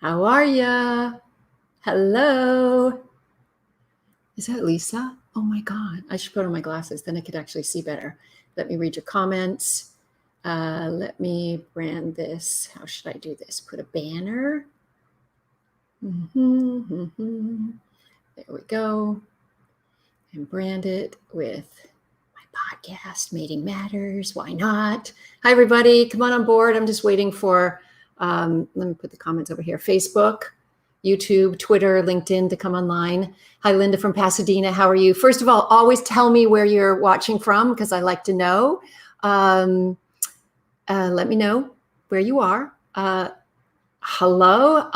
How are ya? Hello. Is that Lisa? Oh my God. I should put on my glasses. Then I could actually see better. Let me read your comments. Let me brand this. How should I do this? Put a banner. There we go. And brand it with my podcast, Mating Matters. Why not? Hi, everybody. Come on board. I'm just waiting for, let me put the comments over here. Facebook, YouTube, Twitter, LinkedIn to come online. Hi, Linda from Pasadena. How are you? First of all, always tell me where you're watching from because I like to know. Let me know where you are. Hello,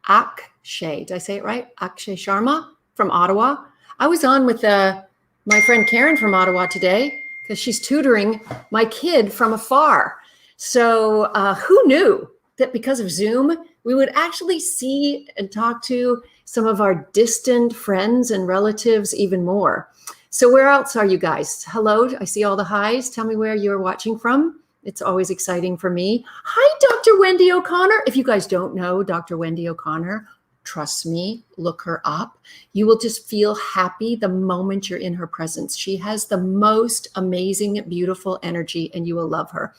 Akshay. Did I say it right? Akshay Sharma from Ottawa. I was on with my friend Karen from Ottawa today because she's tutoring my kid from afar. So who knew that because of Zoom, we would actually see and talk to some of our distant friends and relatives even more. So where else are you guys? Hello, I see all the highs. Tell me where you're watching from. It's always exciting for me. Hi, Dr. Wendy O'Connor. If you guys don't know Dr. Wendy O'Connor, trust me, look her up. You will just feel happy the moment you're in her presence. She has the most amazing, beautiful energy, and you will love her.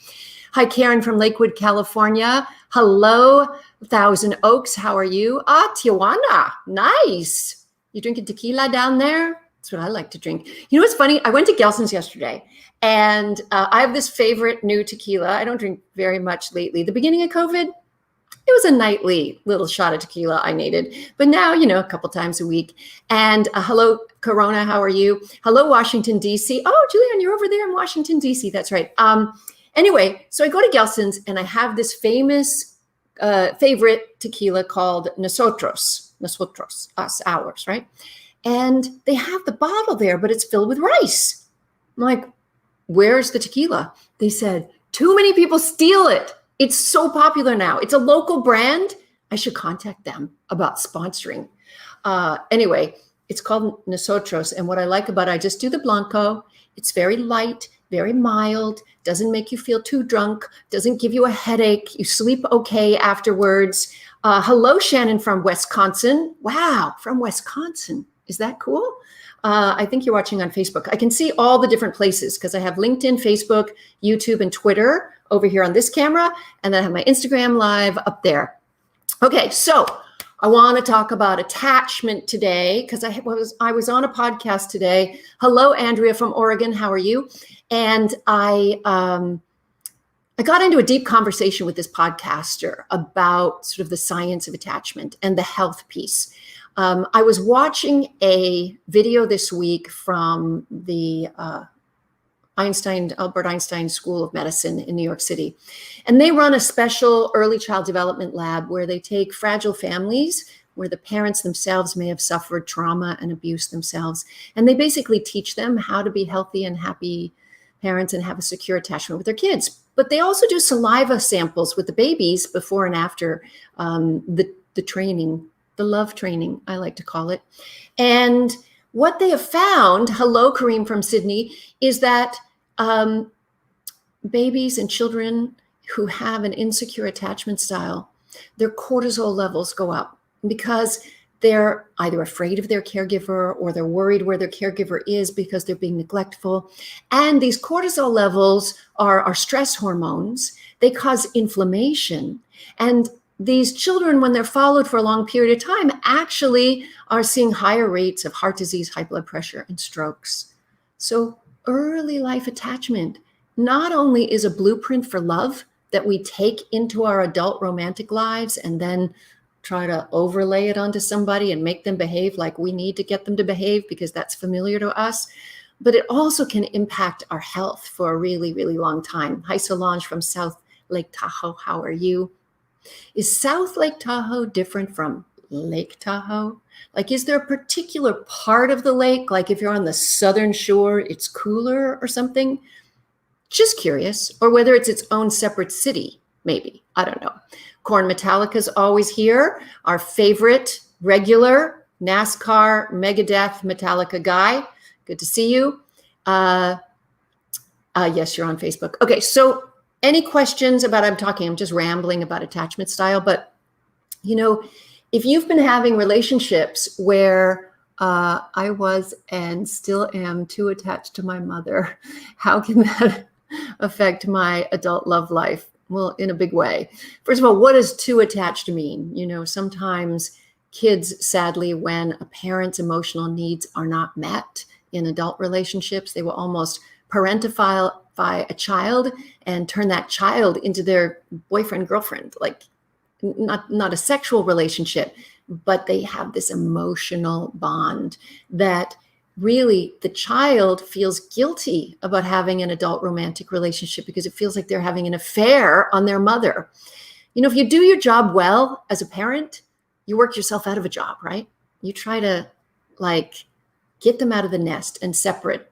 Hi, Karen from Lakewood, California. Hello, Thousand Oaks. How are you? Tijuana. Nice. You drinking tequila down there? That's what I like to drink. You know what's funny? I went to Gelson's yesterday, and I have this favorite new tequila. I don't drink very much lately. The beginning of COVID, it was a nightly little shot of tequila I needed. But now, a couple times a week. And hello, Corona, how are you? Hello, Washington, D.C. Oh, Julianne, you're over there in Washington, D.C. That's right. Anyway, so I go to Gelson's, and I have this famous favorite tequila called Nosotros, us, ours, right? And they have the bottle there, but it's filled with rice. I'm like, where's the tequila? They said, too many people steal it. It's so popular now. It's a local brand. I should contact them about sponsoring. Anyway, it's called Nosotros. And what I like about it, I just do the Blanco. It's very light, very mild, doesn't make you feel too drunk, doesn't give you a headache. You sleep okay afterwards. Hello, Shannon from Wisconsin. Wow, from Wisconsin. Is that cool? I think you're watching on Facebook. I can see all the different places because I have LinkedIn, Facebook, YouTube, and Twitter over here on this camera. And then I have my Instagram live up there. Okay, so I want to talk about attachment today because I was on a podcast today. Hello, Andrea from Oregon. How are you? And I got into a deep conversation with this podcaster about sort of the science of attachment and the health piece. I was watching a video this week from the Albert Einstein School of Medicine in New York City. And they run a special early child development lab where they take fragile families where the parents themselves may have suffered trauma and abuse themselves. And they basically teach them how to be healthy and happy parents and have a secure attachment with their kids. But they also do saliva samples with the babies before and after the training. The love training, I like to call it. And what they have found, hello, Kareem from Sydney, is that babies and children who have an insecure attachment style, their cortisol levels go up because they're either afraid of their caregiver or they're worried where their caregiver is because they're being neglectful. And these cortisol levels are stress hormones. They cause inflammation. And these children, when they're followed for a long period of time, actually are seeing higher rates of heart disease, high blood pressure, and strokes. So early life attachment not only is a blueprint for love that we take into our adult romantic lives and then try to overlay it onto somebody and make them behave like we need to get them to behave because that's familiar to us, but it also can impact our health for a really, really long time. Hi, Solange from South Lake Tahoe. How are you? Is South Lake Tahoe different from Lake Tahoe? Like, is there a particular part of the lake? Like if you're on the southern shore, it's cooler or something? Just curious. Or whether it's its own separate city, maybe. I don't know. Corn Metallica's always here. Our favorite regular NASCAR Megadeth Metallica guy. Good to see you. Yes, you're on Facebook. Okay, so any questions about, I'm just rambling about attachment style, but if you've been having relationships where I was and still am too attached to my mother, how can that affect my adult love life? Well, in a big way. First of all, what does too attached mean? Sometimes kids, sadly, when a parent's emotional needs are not met in adult relationships, they will almost parentify a child and turn that child into their boyfriend, girlfriend, like not a sexual relationship, but they have this emotional bond that really the child feels guilty about having an adult romantic relationship because it feels like they're having an affair on their mother. If you do your job well as a parent, you work yourself out of a job, right? You try to get them out of the nest and separate.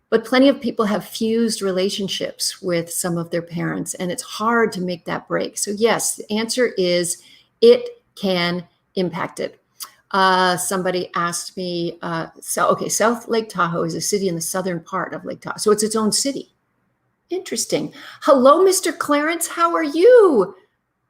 But plenty of people have fused relationships with some of their parents, and it's hard to make that break. So yes, the answer is it can impact it. Somebody asked me, South Lake Tahoe is a city in the southern part of Lake Tahoe. So it's its own city. Interesting. Hello, Mr. Clarence. How are you?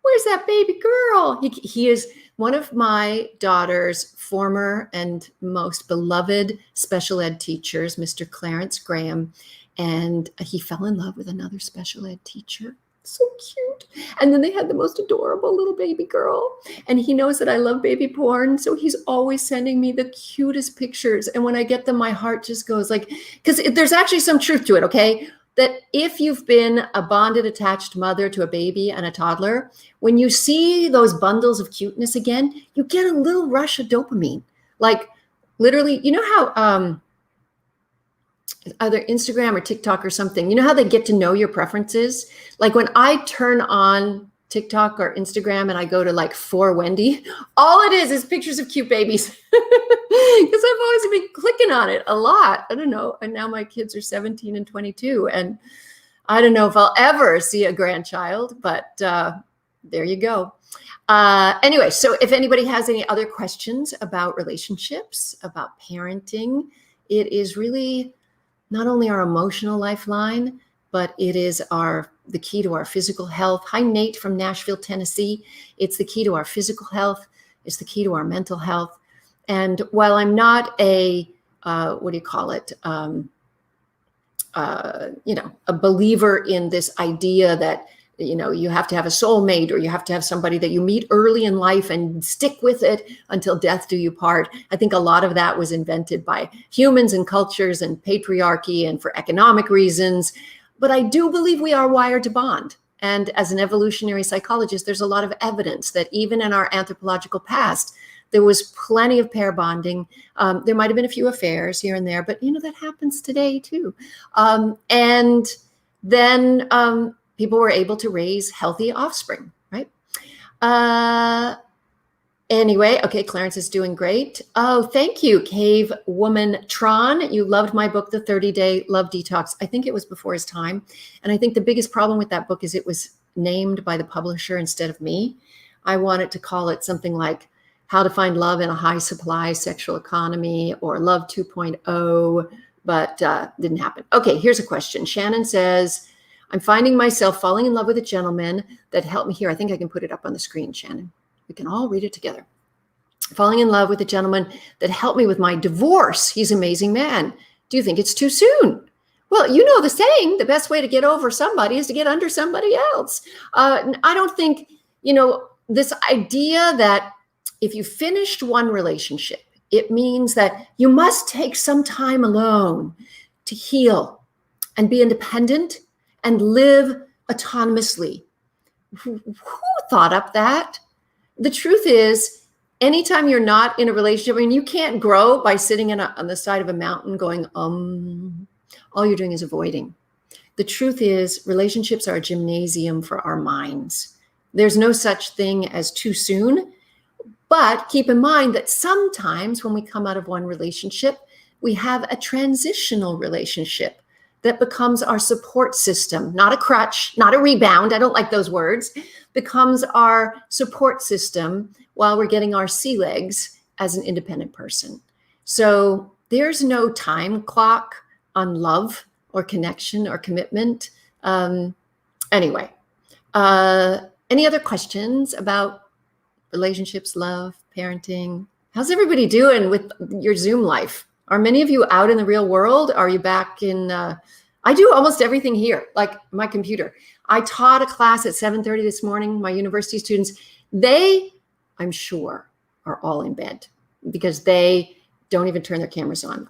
Where's that baby girl? He is one of my daughter's former and most beloved special ed teachers, Mr. Clarence Graham. And he fell in love with another special ed teacher. So cute. And then they had the most adorable little baby girl. And he knows that I love baby porn. So he's always sending me the cutest pictures. And when I get them, my heart just goes because there's actually some truth to it, okay? That if you've been a bonded, attached mother to a baby and a toddler, when you see those bundles of cuteness again, you get a little rush of dopamine. Literally, how either Instagram or TikTok or something, how they get to know your preferences? When I turn on TikTok or Instagram and I go to for Wendy, all it is pictures of cute babies. Because I've always been clicking on it a lot. I don't know. And now my kids are 17 and 22. And I don't know if I'll ever see a grandchild, but there you go. Anyway, so if anybody has any other questions about relationships, about parenting, it is really not only our emotional lifeline, but it is the key to our physical health. Hi, Nate from Nashville, Tennessee. It's the key to our physical health. It's the key to our mental health. And while I'm not a believer in this idea that, you have to have a soulmate or you have to have somebody that you meet early in life and stick with it until death do you part. I think a lot of that was invented by humans and cultures and patriarchy and for economic reasons. But I do believe we are wired to bond. And as an evolutionary psychologist, there's a lot of evidence that even in our anthropological past, there was plenty of pair bonding. There might have been a few affairs here and there, but that happens today too. And then people were able to raise healthy offspring, right? Anyway, okay, Clarence is doing great. Oh, thank you, Cave Woman Tron. You loved my book, The 30-Day Love Detox. I think it was before his time. And I think the biggest problem with that book is it was named by the publisher instead of me. I wanted to call it something like How to Find Love in a High Supply Sexual Economy or Love 2.0, but didn't happen. Okay, here's a question. Shannon says, I'm finding myself falling in love with a gentleman that helped me here. I think I can put it up on the screen, Shannon. We can all read it together. Falling in love with a gentleman that helped me with my divorce. He's an amazing man. Do you think it's too soon? Well, you know the saying, the best way to get over somebody is to get under somebody else. I don't think, this idea that if you finished one relationship, it means that you must take some time alone to heal and be independent and live autonomously. Who thought up that? The truth is, anytime you're not in a relationship, you can't grow by sitting on the side of a mountain going, all you're doing is avoiding. The truth is, relationships are a gymnasium for our minds. There's no such thing as too soon, but keep in mind that sometimes when we come out of one relationship, we have a transitional relationship that becomes our support system, not a crutch, not a rebound. I don't like those words. Becomes our support system while we're getting our sea legs as an independent person. So there's no time clock on love or connection or commitment. Anyway, any other questions about relationships, love, parenting. How's everybody doing with your Zoom life? Are many of you out in the real world? Are you back in, I do almost everything here, like my computer. I taught a class at 7:30 this morning, my university students. They, I'm sure, are all in bed because they don't even turn their cameras on.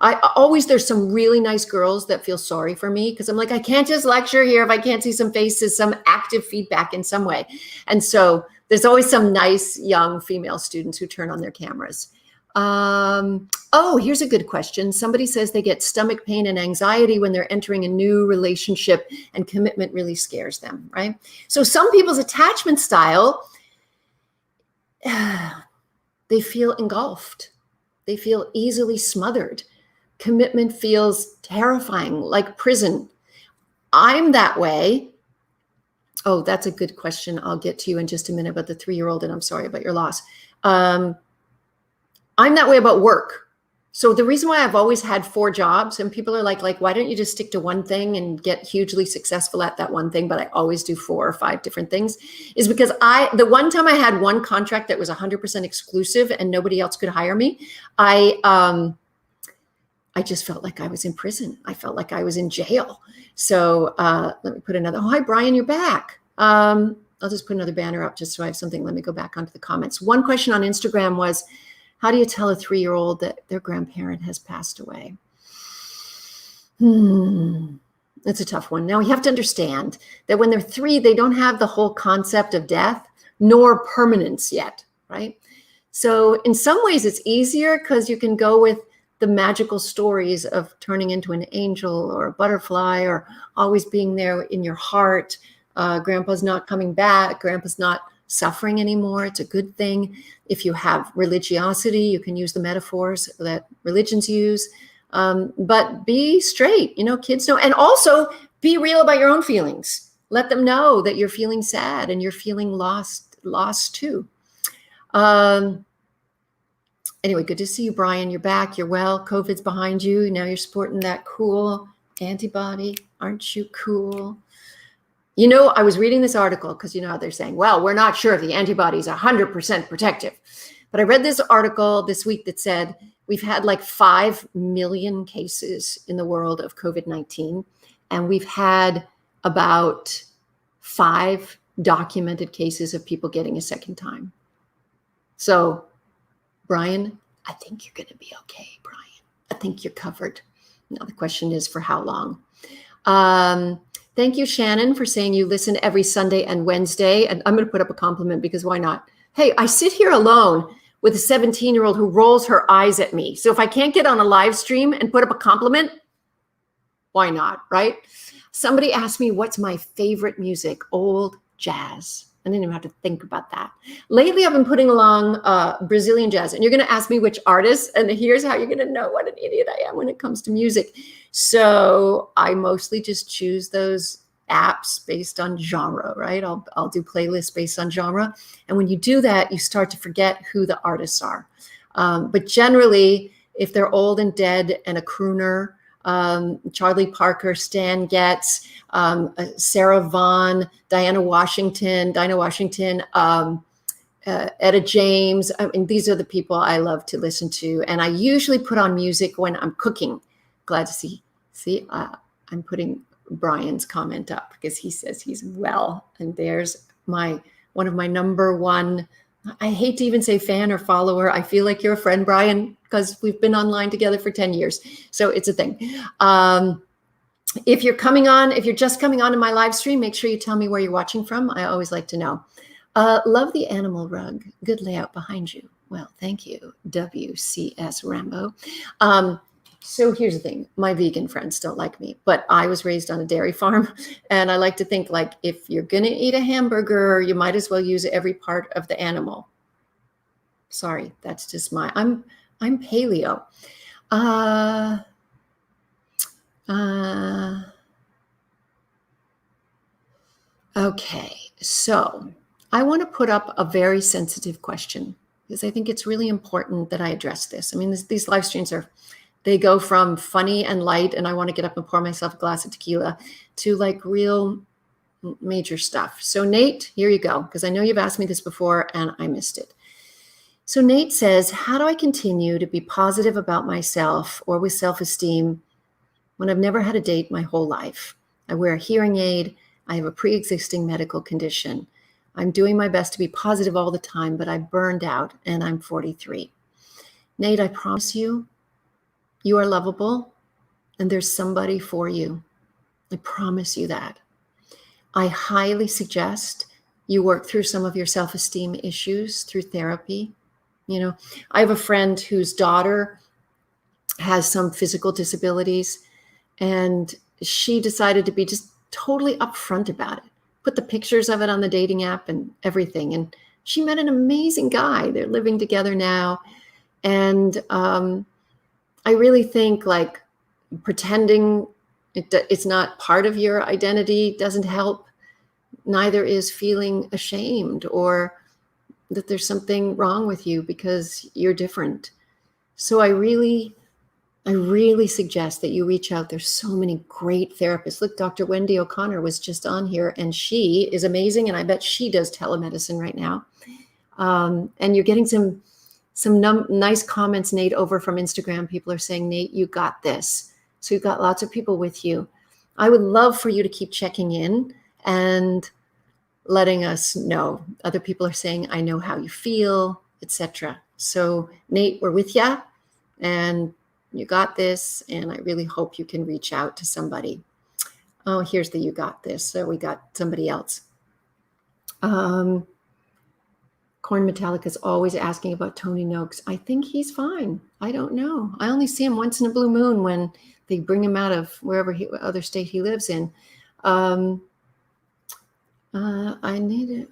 There's some really nice girls that feel sorry for me because I'm like, I can't just lecture here if I can't see some faces, some active feedback in some way. And so there's always some nice young female students who turn on their cameras. Here's a good question. Somebody says they get stomach pain and anxiety when they're entering a new relationship and commitment really scares them, right? So some people's attachment style, they feel engulfed. They feel easily smothered. Commitment feels terrifying, like prison. I'm that way. Oh, that's a good question. I'll get to you in just a minute about the 3-year-old, and I'm sorry about your loss. I'm that way about work. So the reason why I've always had 4 jobs, and people are like, why don't you just stick to one thing and get hugely successful at that one thing? But I always do 4 or 5 different things, is because the one time I had one contract that was 100% exclusive and nobody else could hire me, I just felt like I was in prison. I felt like I was in jail. So let me put another, hi, Brian, you're back. I'll just put another banner up just so I have something. Let me go back onto the comments. One question on Instagram was, how do you tell a 3-year-old that their grandparent has passed away? It's a tough one. Now, you have to understand that when they're 3, they don't have the whole concept of death nor permanence yet, right? So in some ways, it's easier because you can go with the magical stories of turning into an angel or a butterfly or always being there in your heart. Grandpa's not coming back. Grandpa's not suffering anymore. It's a good thing. If you have religiosity, you can use the metaphors that religions use, but be straight, kids know, and also be real about your own feelings. Let them know that you're feeling sad and you're feeling lost too. Anyway, good to see you, Brian. You're back. You're well. COVID's behind you. Now you're sporting that cool antibody. Aren't you cool? I was reading this article because how they're saying, well, we're not sure if the antibody is 100% protective. But I read this article this week that said we've had like 5 million cases in the world of COVID-19. And we've had about 5 documented cases of people getting a second time. So, Brian, I think you're going to be okay, Brian. I think you're covered. Now, the question is for how long? Thank you, Shannon, for saying you listen every Sunday and Wednesday. And I'm going to put up a compliment because why not? Hey, I sit here alone with a 17-year-old who rolls her eyes at me. So if I can't get on a live stream and put up a compliment, why not, right? Somebody asked me, what's my favorite music? Old jazz. I didn't even have to think about that. Lately, I've been putting along Brazilian jazz. And you're going to ask me which artist. And here's how you're going to know what an idiot I am when it comes to music. So I mostly just choose those apps based on genre, right? I'll do playlists based on genre. And when you do that, you start to forget who the artists are. But generally, if they're old and dead and a crooner, Charlie Parker, Stan Getz, Sarah Vaughan, Dinah Washington, Etta James. I mean, these are the people I love to listen to. And I usually put on music when I'm cooking. Glad to see, I'm putting Brian's comment up because he says he's well. And there's one of my number one, I hate to even say fan or follower. I feel like you're a friend, Brian, because we've been online together for 10 years. So it's a thing. If you're just coming on in my live stream, make sure you tell me where you're watching from. I always like to know. Love the animal rug. Good layout behind you. Well, thank you, WCS Rambo. So here's the thing. My vegan friends don't like me, but I was raised on a dairy farm. And I like to think like, if you're going to eat a hamburger, you might as well use every part of the animal. Sorry, that's just I'm paleo. Okay, so I want to put up a very sensitive question because I think it's really important that I address this. I mean, these live streams they go from funny and light, and I want to get up and pour myself a glass of tequila, to like real major stuff. So Nate, here you go, because I know you've asked me this before and I missed it. So Nate says, how do I continue to be positive about myself or with self-esteem when I've never had a date my whole life? I wear a hearing aid. I have a pre-existing medical condition. I'm doing my best to be positive all the time, but I burned out and I'm 43. Nate, I promise you, you are lovable and there's somebody for you. I promise you that. I highly suggest you work through some of your self-esteem issues through therapy. You know, I have a friend whose daughter has some physical disabilities, and she decided to be just totally upfront about it. Put the pictures of it on the dating app and everything. And she met an amazing guy. They're living together now. And I really think like pretending it's not part of your identity doesn't help. Neither is feeling ashamed or that there's something wrong with you because you're different. So I really suggest that you reach out. There's so many great therapists. Look, Dr. Wendy O'Connor was just on here and she is amazing. And I bet she does telemedicine right now. And you're getting some nice comments, Nate, over from Instagram. People are saying, Nate, you got this. So you've got lots of people with you. I would love for you to keep checking in and letting us know. Other people are saying, I know how you feel, etc. So Nate, we're with you and you got this. And I really hope you can reach out to somebody. Oh, here's the you got this. So we got somebody else. Corn Metallica is always asking about Tony Noakes. I think he's fine. I don't know. I only see him once in a blue moon when they bring him out of wherever other state he lives in. I need it.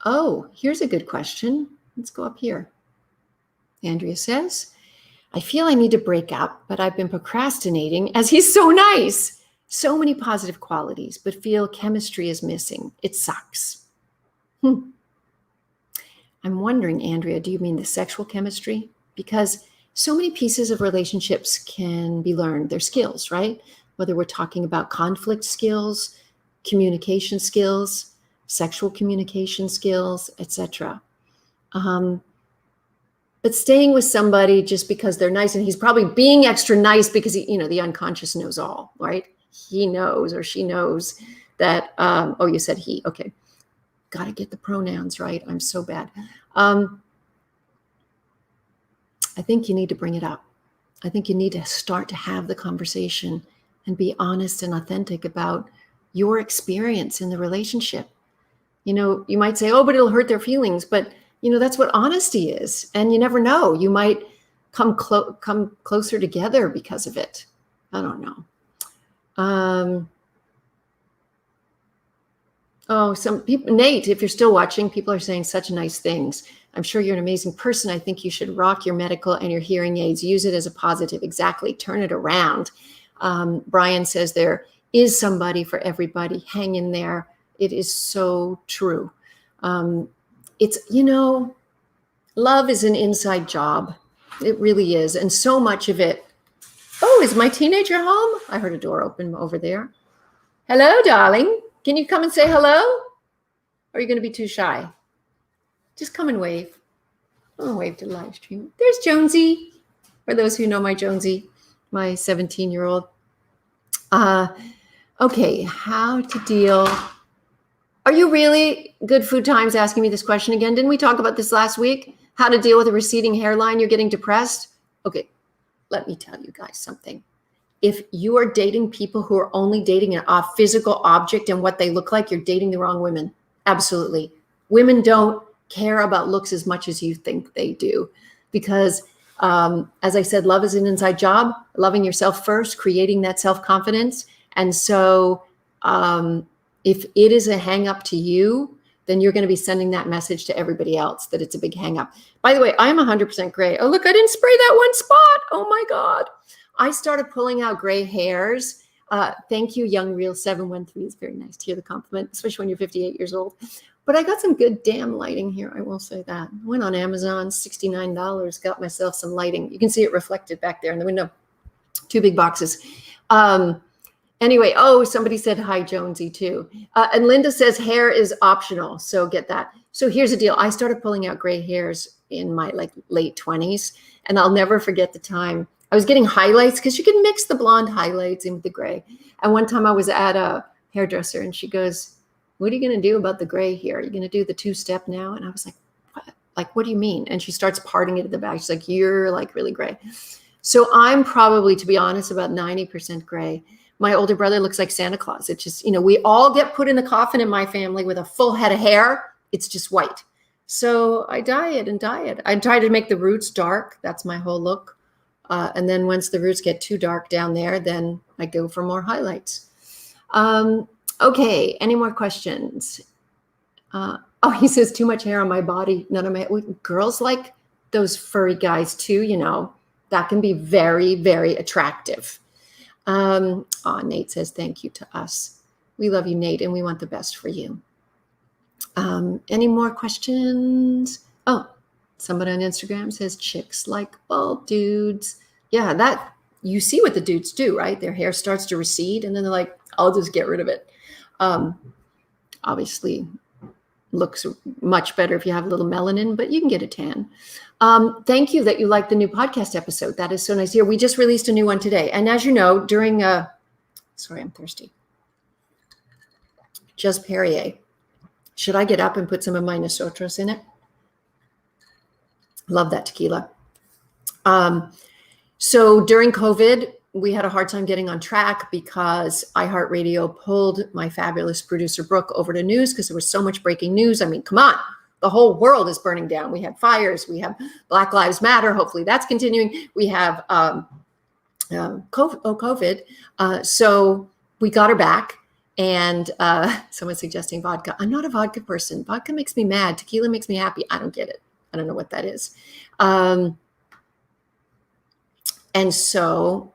Oh, here's a good question. Let's go up here. Andrea says, I feel I need to break up, but I've been procrastinating as he's so nice. So many positive qualities, but feel chemistry is missing. It sucks. I'm wondering, Andrea, do you mean the sexual chemistry? Because so many pieces of relationships can be learned. They're skills, right? Whether we're talking about conflict skills, communication skills, sexual communication skills, etc. But staying with somebody just because they're nice, and he's probably being extra nice because he, the unconscious knows all, right? He knows or she knows that, oh, you said he, okay. Got to get the pronouns right. I'm so bad. I think you need to bring it up. I think you need to start to have the conversation and be honest and authentic about your experience in the relationship. You might say, oh, but it'll hurt their feelings. But, that's what honesty is. And you never know. You might come closer together because of it. I don't know. Oh, some people, Nate, if you're still watching, people are saying such nice things. I'm sure you're an amazing person. I think you should rock your medical and your hearing aids. Use it as a positive. Exactly. Turn it around. Brian says there is somebody for everybody. Hang in there. It is so true. It's, love is an inside job. It really is. And so much of it. Oh, is my teenager home? I heard a door open over there. Hello, darling. Can you come and say hello? Or are you going to be too shy? Just come and wave. Oh, wave to the live stream. There's Jonesy. For those who know my Jonesy, my 17-year-old. Okay, how to deal. Are you really, Good Food Times, asking me this question again? Didn't we talk about this last week? How to deal with a receding hairline? You're getting depressed? Okay, let me tell you guys something. If you are dating people who are only dating a physical object and what they look like, you're dating the wrong women. Absolutely. Women don't care about looks as much as you think they do. Because, as I said, love is an inside job. Loving yourself first, creating that self-confidence. And so if it is a hang up to you, then you're going to be sending that message to everybody else that it's a big hang up. By the way, I'm 100% gray. Oh, look, I didn't spray that one spot. Oh, my God. I started pulling out gray hairs. Thank you, Young Real 713. It's very nice to hear the compliment, especially when you're 58 years old. But I got some good damn lighting here. I will say that. I went on Amazon, $69, got myself some lighting. You can see it reflected back there in the window. 2 big boxes. Anyway, oh, somebody said hi, Jonesy, too. And Linda says hair is optional. So get that. So here's the deal. I started pulling out gray hairs in my like late 20s. And I'll never forget the time I was getting highlights, because you can mix the blonde highlights in with the gray. And one time I was at a hairdresser and she goes, "What are you going to do about the gray here? Are you going to do the 2-step now?" And I was like, "What? Like, what do you mean?" And she starts parting it at the back. She's like, "You're like really gray." So I'm probably, to be honest, about 90% gray. My older brother looks like Santa Claus. It's just, we all get put in the coffin in my family with a full head of hair. It's just white. So I dye it and dye it. I try to make the roots dark. That's my whole look. And then once the roots get too dark down there, then I go for more highlights. Okay, any more questions? He says, "Too much hair on my body. None of my..." Girls like those furry guys too, that can be very, very attractive. Nate says, "Thank you to us." We love you, Nate, and we want the best for you. Any more questions? Somebody on Instagram says, "Chicks like bald dudes." Yeah, that you see what the dudes do, right? Their hair starts to recede and then they're like, "I'll just get rid of it." Obviously looks much better if you have a little melanin, but you can get a tan. Thank you that you like the new podcast episode. That is so nice here. We just released a new one today. And as you know, during sorry, I'm thirsty. Just Perrier. Should I get up and put some of my nosotros in it? Love that tequila. So during COVID, we had a hard time getting on track because iHeartRadio pulled my fabulous producer, Brooke, over to news because there was so much breaking news. I mean, come on. The whole world is burning down. We have fires. We have Black Lives Matter. Hopefully that's continuing. We have COVID. So we got her back. And someone's suggesting vodka. I'm not a vodka person. Vodka makes me mad. Tequila makes me happy. I don't get it. I don't know what that is. And so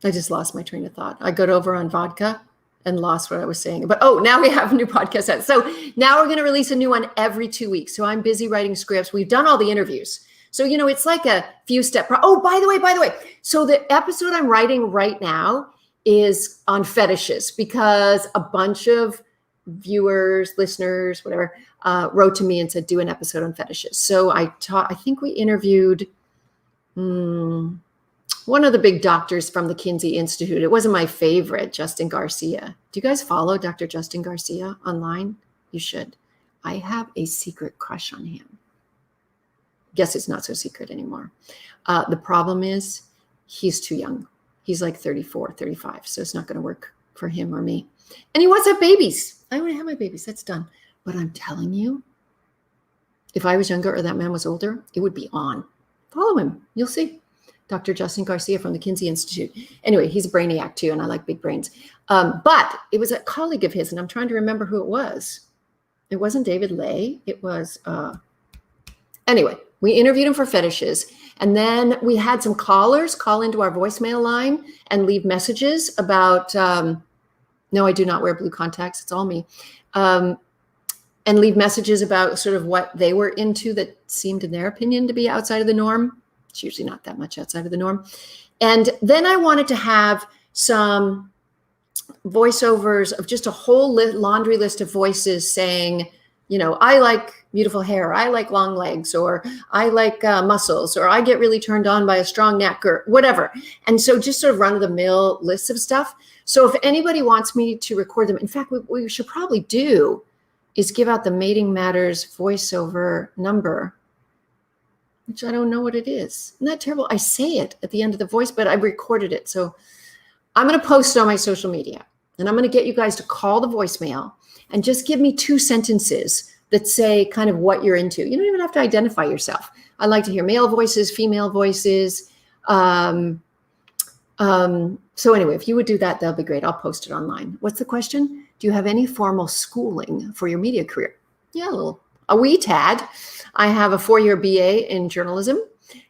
I just lost my train of thought. I got over on vodka and lost what I was saying. But now we have a new podcast out. So now we're going to release a new one every 2 weeks. So I'm busy writing scripts. We've done all the interviews. So, it's like a few step. By the way. So the episode I'm writing right now is on fetishes because a bunch of viewers, listeners, whatever, wrote to me and said, "Do an episode on fetishes." So I think we interviewed one of the big doctors from the Kinsey Institute. It wasn't my favorite, Justin Garcia. Do you guys follow Dr. Justin Garcia online? You should. I have a secret crush on him. Guess it's not so secret anymore. The problem is he's too young. He's like 34, 35. So it's not going to work for him or me. And he wants to have babies. I already have my babies. That's done. But I'm telling you, if I was younger or that man was older, it would be on. Follow him. You'll see. Dr. Justin Garcia from the Kinsey Institute. Anyway, he's a brainiac too, and I like big brains. But it was a colleague of his, and I'm trying to remember who it was. It wasn't David Lay. It was, anyway, we interviewed him for fetishes. And then we had some callers call into our voicemail line and leave messages about, no, I do not wear blue contacts. It's all me. And leave messages about sort of what they were into that seemed, in their opinion, to be outside of the norm. It's usually not that much outside of the norm. And then I wanted to have some voiceovers of just a whole laundry list of voices saying, I like beautiful hair, I like long legs, or I like muscles, or I get really turned on by a strong neck, or whatever. And so just sort of run-of-the-mill lists of stuff. So if anybody wants me to record them, in fact, what we should probably do is give out the Mating Matters voiceover number, which I don't know what it is. Isn't that terrible? I say it at the end of the voice, but I recorded it. So I'm going to post it on my social media, and I'm going to get you guys to call the voicemail and just give me 2 sentences that say kind of what you're into. You don't even have to identify yourself. I like to hear male voices, female voices. So anyway, if you would do that, that'll be great. I'll post it online. What's the question? Do you have any formal schooling for your media career? Yeah, a wee tad. I have a 4-year BA in journalism,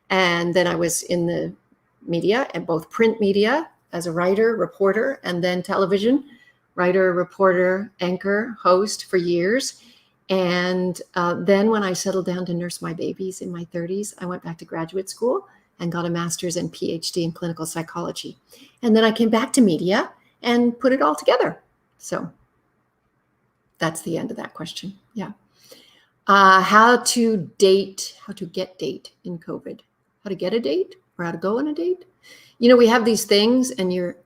and then I was in the media, and both print media as a writer, reporter, and then television, writer, reporter, anchor, host for years. And then when I settled down to nurse my babies in my 30s, I went back to graduate school and got a master's and PhD in clinical psychology. And then I came back to media and put it all together. So that's the end of that question. Yeah. How to get date in COVID. How to get a date or how to go on a date. We have these things, and your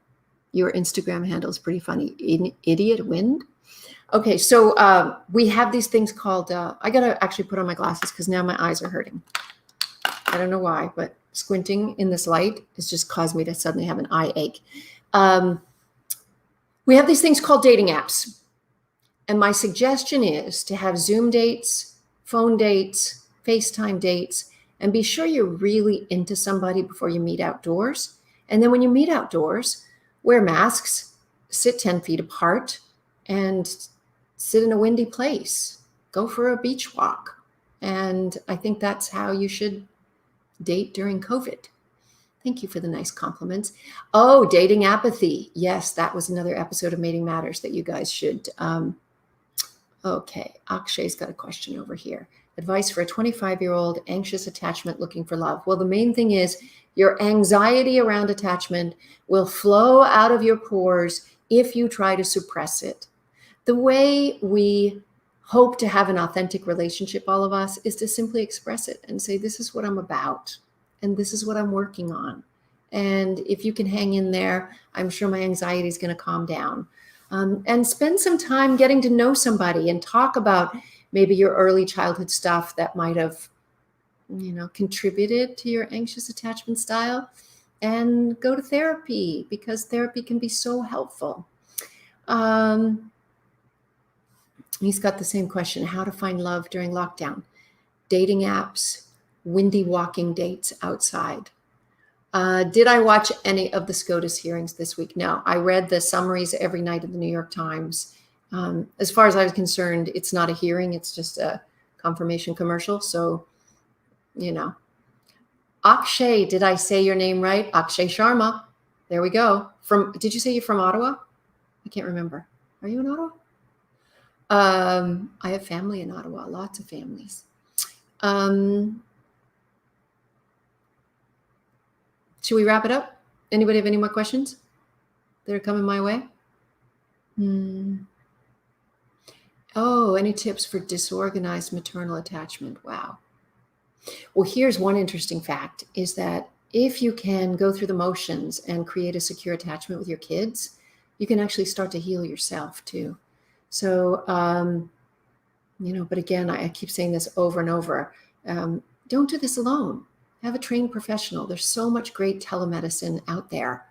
Instagram handle is pretty funny. Idiot Wind. Okay, so we have these things called, I got to actually put on my glasses because now my eyes are hurting. I don't know why, but squinting in this light has just caused me to suddenly have an eye ache. We have these things called dating apps. And my suggestion is to have Zoom dates, phone dates, FaceTime dates, and be sure you're really into somebody before you meet outdoors. And then when you meet outdoors, wear masks, sit 10 feet apart, and sit in a windy place. Go for a beach walk. And I think that's how you should date during COVID. Thank you for the nice compliments. Oh, dating apathy. Yes, that was another episode of Mating Matters that you guys should. Okay, Akshay's got a question over here. Advice for a 25-year-old anxious attachment looking for love. Well, the main thing is your anxiety around attachment will flow out of your pores if you try to suppress it. The way we hope to have an authentic relationship, all of us, is to simply express it and say, this is what I'm about, and this is what I'm working on. And if you can hang in there, I'm sure my anxiety is going to calm down. And spend some time getting to know somebody and talk about maybe your early childhood stuff that might have, contributed to your anxious attachment style, and go to therapy because therapy can be so helpful. He's got the same question, how to find love during lockdown. Dating apps, windy walking dates outside. Did I watch any of the SCOTUS hearings this week? No, I read the summaries every night in the New York Times. As far as I was concerned, it's not a hearing. It's just a confirmation commercial. So, Akshay, did I say your name right? Akshay Sharma. There we go. Did you say you're from Ottawa? I can't remember. Are you in Ottawa? I have family in Ottawa, lots of families. Should we wrap it up? Anybody have any more questions that are coming my way? Oh, any tips for disorganized maternal attachment? Wow. Well, here's one interesting fact is that if you can go through the motions and create a secure attachment with your kids, you can actually start to heal yourself too. So, but again, I keep saying this over and over. Don't do this alone. Have a trained professional. There's so much great telemedicine out there.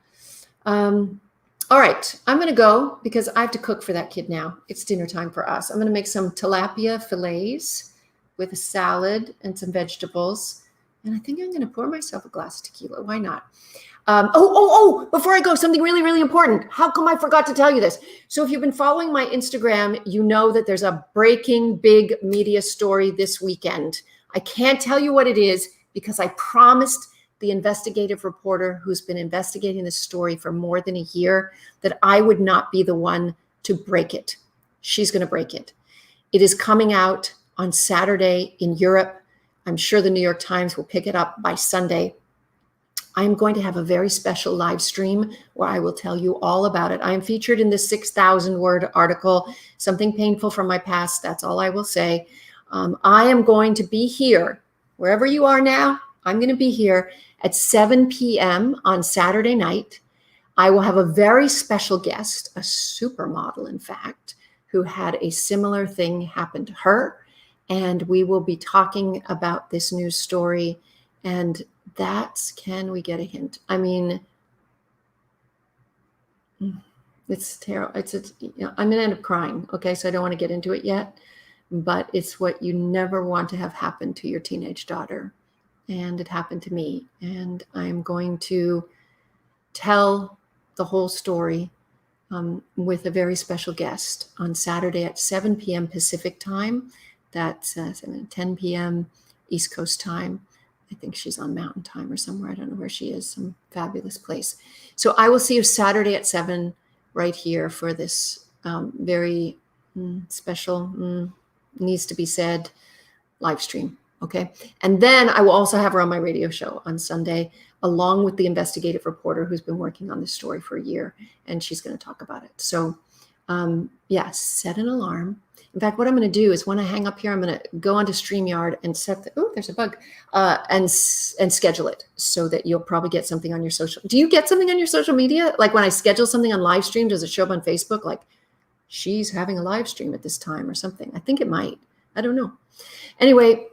All right, I'm going to go because I have to cook for that kid now. It's dinner time for us. I'm going to make some tilapia fillets with a salad and some vegetables. And I think I'm going to pour myself a glass of tequila. Why not? Before I go, something really, really important. How come I forgot to tell you this? So if you've been following my Instagram, you know that there's a breaking big media story this weekend. I can't tell you what it is because I promised the investigative reporter who's been investigating this story for more than a year that I would not be the one to break it. She's going to break it. It is coming out on Saturday in Europe. I'm sure the New York Times will pick it up by Sunday. I'm going to have a very special live stream where I will tell you all about it. I am featured in this 6,000-word article, something painful from my past. That's all I will say. I am going to be here, wherever you are now. I'm going to be here at 7 p.m. on Saturday night. I will have a very special guest, a supermodel, in fact, who had a similar thing happen to her. And we will be talking about this news story. And can we get a hint? I mean, it's terrible. I'm going to end up crying. Okay, so I don't want to get into it yet. But it's what you never want to have happen to your teenage daughter. And it happened to me. And I'm going to tell the whole story with a very special guest on Saturday at 7 p.m. Pacific time. That's 10 p.m. East Coast time. I think she's on Mountain Time or somewhere. I don't know where she is, some fabulous place. So I will see you Saturday at 7 right here for this very special, needs to be said, live stream. Okay. And then I will also have her on my radio show on Sunday, along with the investigative reporter who's been working on this story for a year, and she's going to talk about it. So Yes, set an alarm. In fact, what I'm going to do is when I hang up here, I'm going to go onto StreamYard and there's a bug, and schedule it so that you'll probably get something on your social. Do you get something on your social media? Like when I schedule something on live stream, does it show up on Facebook? Like she's having a live stream at this time or something. I think it might. I don't know. Anyway,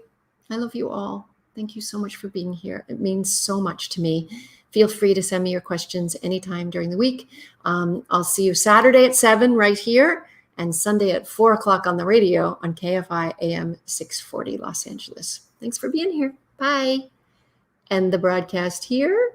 I love you all. Thank you so much for being here. It means so much to me. Feel free to send me your questions anytime during the week. I'll see you Saturday at 7 right here and Sunday at 4 o'clock on the radio on KFI AM 640 Los Angeles. Thanks for being here. Bye. End the broadcast here.